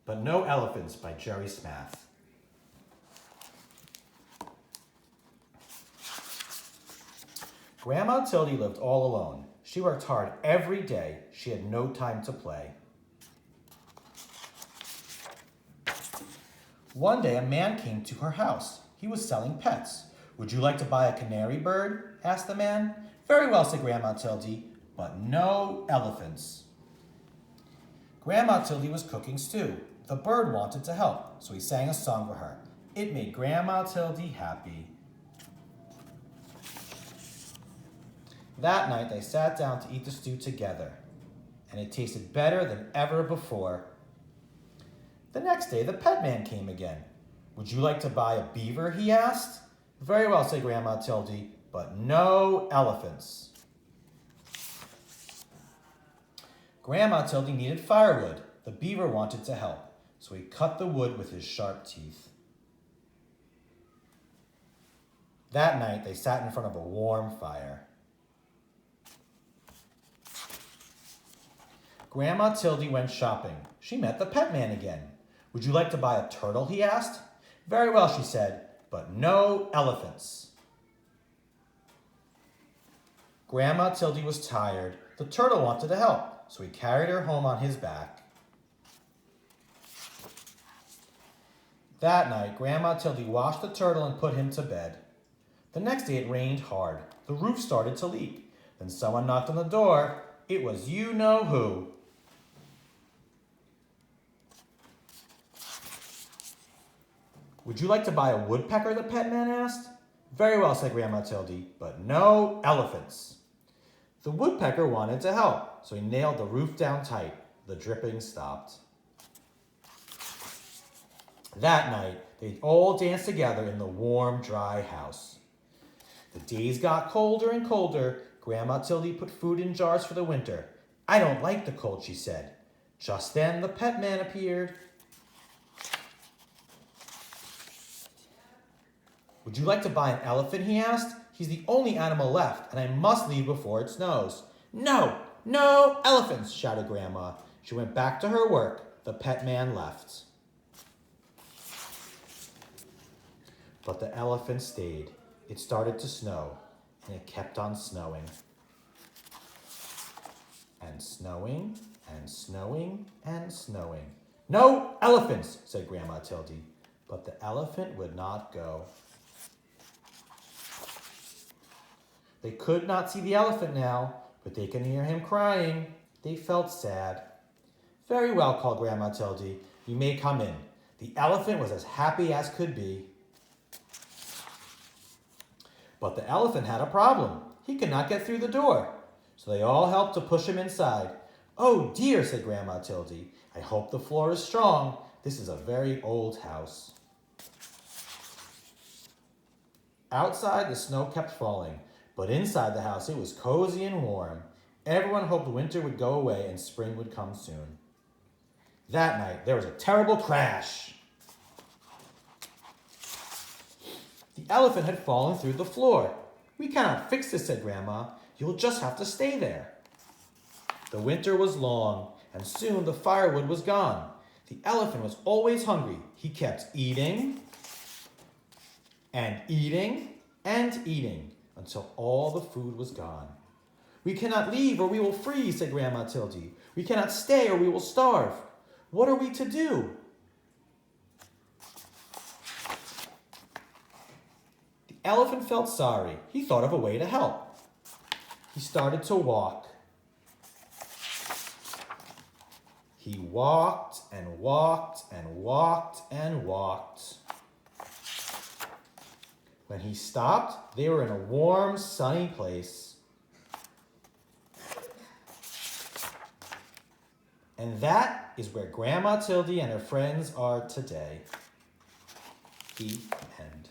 But No Elephants by Jerry Smath. Grandma Tildy lived all alone. She worked hard every day. She had no time to play. One day, a man came to her house. He was selling pets. "Would you like to buy a canary bird?" asked the man. "Very well," said Grandma Tildy, "but no elephants." Grandma Tildy was cooking stew. The bird wanted to help, so he sang a song for her. It made Grandma Tildy happy. That night, they sat down to eat the stew together, and it tasted better than ever before. The next day, the pet man came again. "Would you like to buy a beaver?" he asked. "Very well," said Grandma Tildy, "but no elephants." Grandma Tildy needed firewood. The beaver wanted to help, so he cut the wood with his sharp teeth. That night, they sat in front of a warm fire. Grandma Tildy went shopping. She met the pet man again. "Would you like to buy a turtle?" he asked. "Very well," she said, "but no elephants." Grandma Tildy was tired. The turtle wanted to help, so he carried her home on his back. That night, Grandma Tildy washed the turtle and put him to bed. The next day, it rained hard. The roof started to leak. Then someone knocked on the door. It was you-know-who. "Would you like to buy a woodpecker?" the pet man asked. "Very well," said Grandma Tildy, "but no elephants." The woodpecker wanted to help, so he nailed the roof down tight. The dripping stopped. That night, they all danced together in the warm, dry house. The days got colder and colder. Grandma Tildy put food in jars for the winter. "I don't like the cold," she said. Just then, the pet man appeared. "Would you like to buy an elephant?" he asked. "He's the only animal left, and I must leave before it snows." "No, no elephants!" shouted Grandma. She went back to her work. The pet man left. But the elephant stayed. It started to snow, and it kept on snowing. And snowing, and snowing, and snowing. "No elephants!" said Grandma Tildy. But the elephant would not go. They could not see the elephant now, but they could hear him crying. They felt sad. "Very well," called Grandma Tildy. "You may come in." The elephant was as happy as could be. But the elephant had a problem. He could not get through the door. So they all helped to push him inside. "Oh dear," said Grandma Tildy. "I hope the floor is strong. This is a very old house." Outside, the snow kept falling. But inside the house, it was cozy and warm. Everyone hoped winter would go away and spring would come soon. That night, there was a terrible crash. The elephant had fallen through the floor. "We cannot fix this," said Grandma. "You'll just have to stay there." The winter was long, and soon the firewood was gone. The elephant was always hungry. He kept eating and eating and eating until all the food was gone. "We cannot leave or we will freeze," said Grandma Tildy. "We cannot stay or we will starve. What are we to do?" The elephant felt sorry. He thought of a way to help. He started to walk. He walked and walked and walked and walked. When he stopped, they were in a warm, sunny place. And that is where Grandma Tildy and her friends are today. The end.